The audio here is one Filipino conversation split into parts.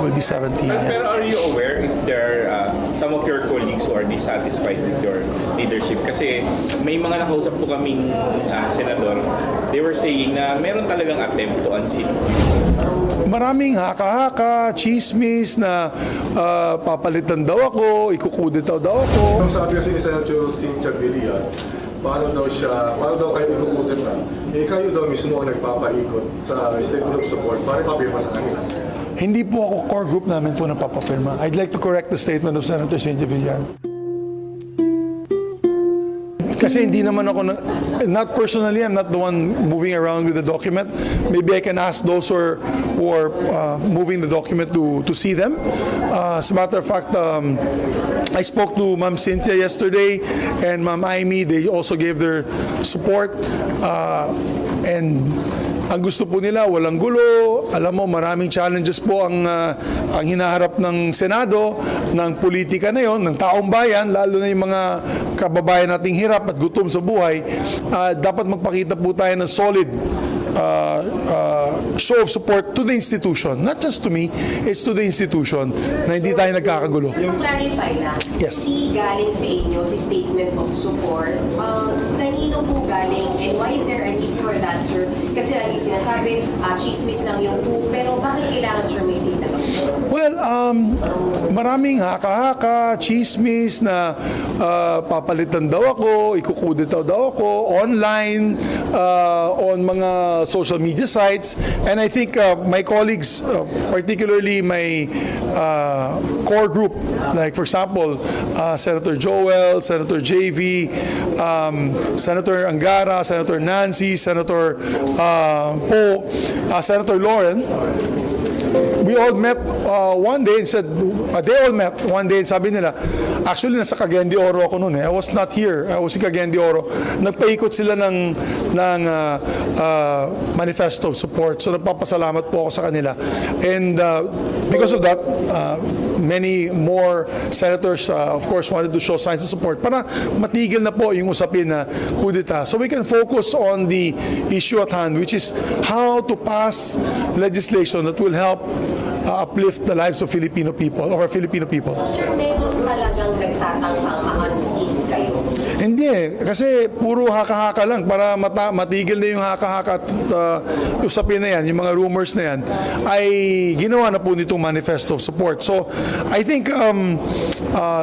will be 17. Yes. Pero are you aware if there are some of your colleagues who are dissatisfied with your leadership? Kasi may mga nakausap po kaming senador, they were saying na meron talagang attempt to unseat. Maraming haka-haka, chismis na papalitan daw ako, ikukudetaw daw ako. Ang sabi kasi ni Senator Cynthia Villar, paano daw kayo ikukudeta? Kayo daw mismo ang nagpapaikot sa statement of support para papirma sa kanila. Hindi po ako core group namin po napapapirma. I'd like to correct the statement of Senator Cynthia Villar. Kasi hindi naman ako, not personally, I'm not the one moving around with the document. Maybe I can ask those who are moving the document to see them. As a matter of fact, I spoke to Ma'am Cynthia yesterday and Ma'am Amy. They also gave their support. And ang gusto po nila, walang gulo. Alam mo, maraming challenges po ang hinaharap ng Senado, ng politika na yon, ng taong bayan, lalo na yung mga kababayan nating hirap at gutom sa buhay. Dapat magpakita po tayo ng solid show of support to the institution. Not just to me, it's to the institution na hindi tayo nagkakagulo. Yung clarify lang, yes. Hindi galing sa inyo si statement of support. Kanino po galing and why is there a need for that, sir? Kasi lagi sinasabi, chismis lang yung group, pero bakit kailangan, sir, may statement of support? Well, maraming haka-haka, chismis na papalitan daw ako, ikukudetaw daw ako, online, on mga social media sites. And I think my colleagues, particularly my core group, like for example, Senator Joel, Senator JV, Senator Angara, Senator Nancy, Senator Poe, Senator Lauren, we all met one day and said, they all met one day and sabi nila, actually nasa Cagayan de Oro ako noon. I was not here. I was in Cagayan de Oro. Nagpaikot sila ng manifesto of support. So nagpapasalamat po ako sa kanila. And because of that, many more senators, of course, wanted to show signs of support para matigil na po yung usapin na kudeta. So we can focus on the issue at hand, which is how to pass legislation that will help uplift the lives of Filipino people, of our Filipino people. So, sir, meron talagang nagtatangkang ma-unseat kayo? Hindi kasi puro haka-haka lang para matigil na yung haka-haka at usapin na yan, yung mga rumors na yan, ay ginawa na po nitong manifesto of support. So, I think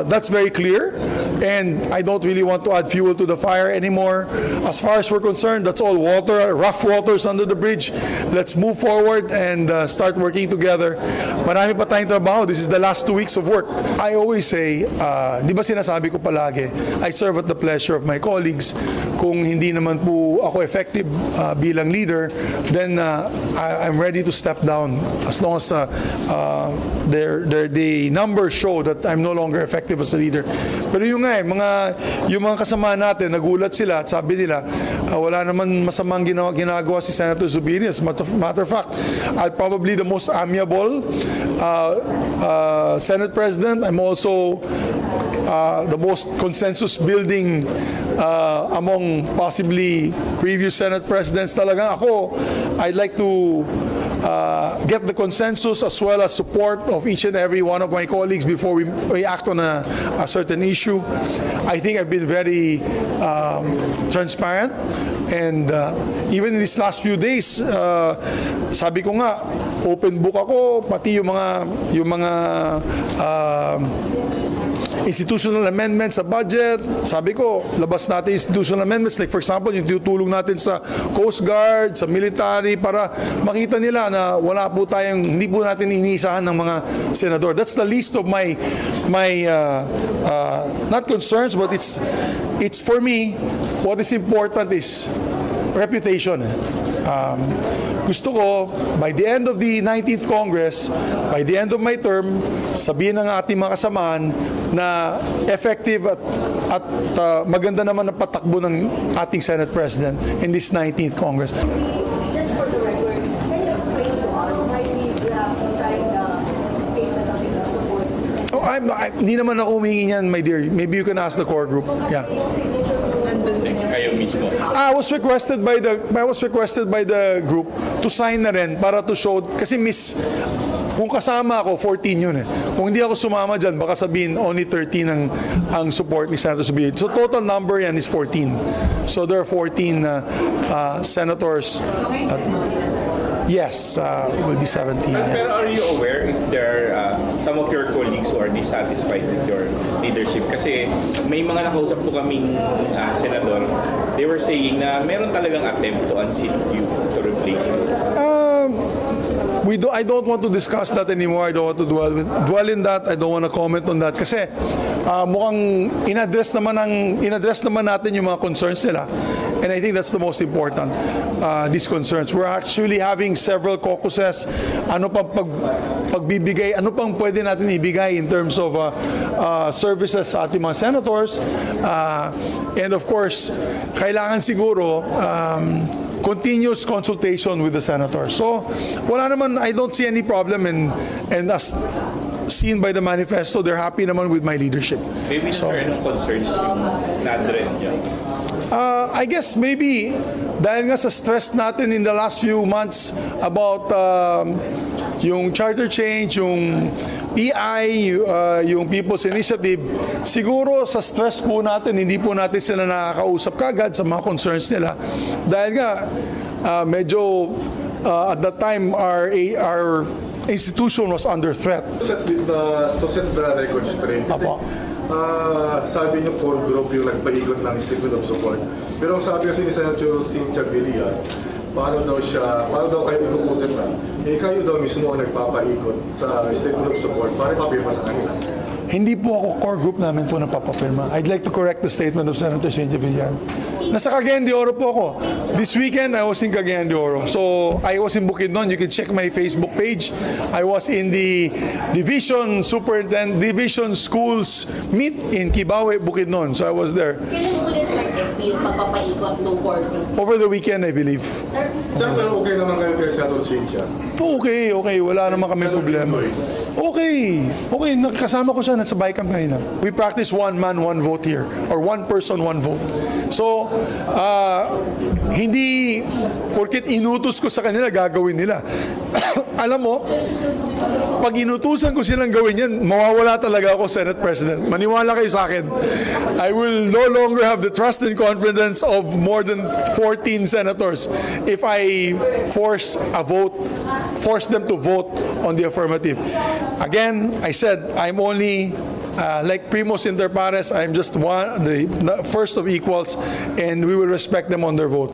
that's very clear and I don't really want to add fuel to the fire anymore. As far as we're concerned, that's all water, rough waters under the bridge. Let's move forward and start working together. Marami pa tayong trabaho. This is the last 2 weeks of work. I always say, di ba sinasabi ko palagi, I serve at the pleasure of my colleagues. Kung hindi naman po ako effective bilang leader, then I'm ready to step down as long as the numbers show that I'm no longer effective as a leader. Pero yung mga kasama natin, nagulat sila at sabi nila, wala naman masamang ginagawa si Senator Zubiri. As a matter of fact, I'm probably the most amiable Senate President. I'm also the most consensus-building among possibly previous Senate Presidents. Talagang ako, I'd like to get the consensus as well as support of each and every one of my colleagues before we act on a certain issue. I think I've been very transparent and even in these last few days, sabi ko nga, open book ako, pati yung mga institutional amendments sa budget. Sabi ko, labas natin institutional amendments. Like for example, yung tutulong natin sa Coast Guard, sa military, para makita nila na wala po tayong, hindi po natin iniisahan ng mga senador. That's the least of my not concerns, but it's for me, what is important is reputation. Gusto ko, by the end of the 19th Congress, by the end of my term, sabihin ng ating mga kasamaan na effective at maganda naman ang patakbo ng ating Senate President in this 19th Congress. Just for the record, can you explain to us why we have to sign the statement of support? Oh, hindi naman ako humingi niyan, my dear. Maybe you can ask the core group. Yeah. Kayo mismo. I was requested by the group to sign na rin para to show kasi Kung kasama ako, 14 yun eh. Kung hindi ako sumama dyan, baka sabihin only 13 ang support ni Senator Zubiri. So total number yan is 14. So there are 14 senators. Yes, will be 17. Pero Yes. are you aware if there are some of your colleagues who are dissatisfied with your leadership? Kasi may mga nakausap po kaming senador, they were saying na meron talagang attempt to unseat you, to replace you. I don't want to discuss that anymore. I don't want to dwell in that. I don't want to comment on that. Kasi mukhang in-address naman natin yung mga concerns nila. And I think that's the most important, these concerns. We're actually having several caucuses. Ano pang pagbibigay, ano pang pwede natin ibigay in terms of services sa ating mga senators. And of course, kailangan siguro continuous consultation with the senators. So, wala naman, I don't see any problem and as seen by the manifesto, they're happy naman with my leadership. Maybe sir, anong concerns yung na-address niyo? I guess maybe dahil nga sa stress natin in the last few months about yung charter change, yung PI, yung People's Initiative, siguro sa stress po natin, hindi po natin sila nakakausap kagad sa mga concerns nila. Dahil nga, medyo at that time, our institution was under threat. To set the record straight. Kasi, Apo. sabi niyo core group yung nagpaikot ng statement of support. Pero ang sabi kasi ni Senator Cynthia Villar, paano daw kayo ikukutin na, kayo daw mismo ang nagpapaikot sa statement of support para papirma sa kanila. Hindi po ako core group namin po napapapirma. I'd like to correct the statement of Senator Cynthia Villar. Nasa Cagayan de Oro po ako. This weekend, I was in Cagayan de Oro. So, I was in Bukidnon. You can check my Facebook page. I was in the Division Schools meet in Kibawe, Bukidnon. So, I was there. Kailan mo ulit start SB yung pagpapaikot ng core group? Over the weekend, I believe. Sir, Sir, pero okay naman kayo kay Senator Cynthia. Okay. Wala naman kami problema. Okay. Nakasama ko siya sa Baykam kanina. We practice one man, one vote here. Or one person, one vote. So, hindi porket inutos ko sa kanila, gagawin nila. Alam mo, pag inutusan ko silang gawin yan, mawawala talaga ako, Senate President. Maniwala kayo sa akin. I will no longer have the trust and confidence of more than 14 senators if I force them to vote on the affirmative. Again, I said, I'm only like primos inter pares, I'm just the first of equals, and we will respect them on their vote.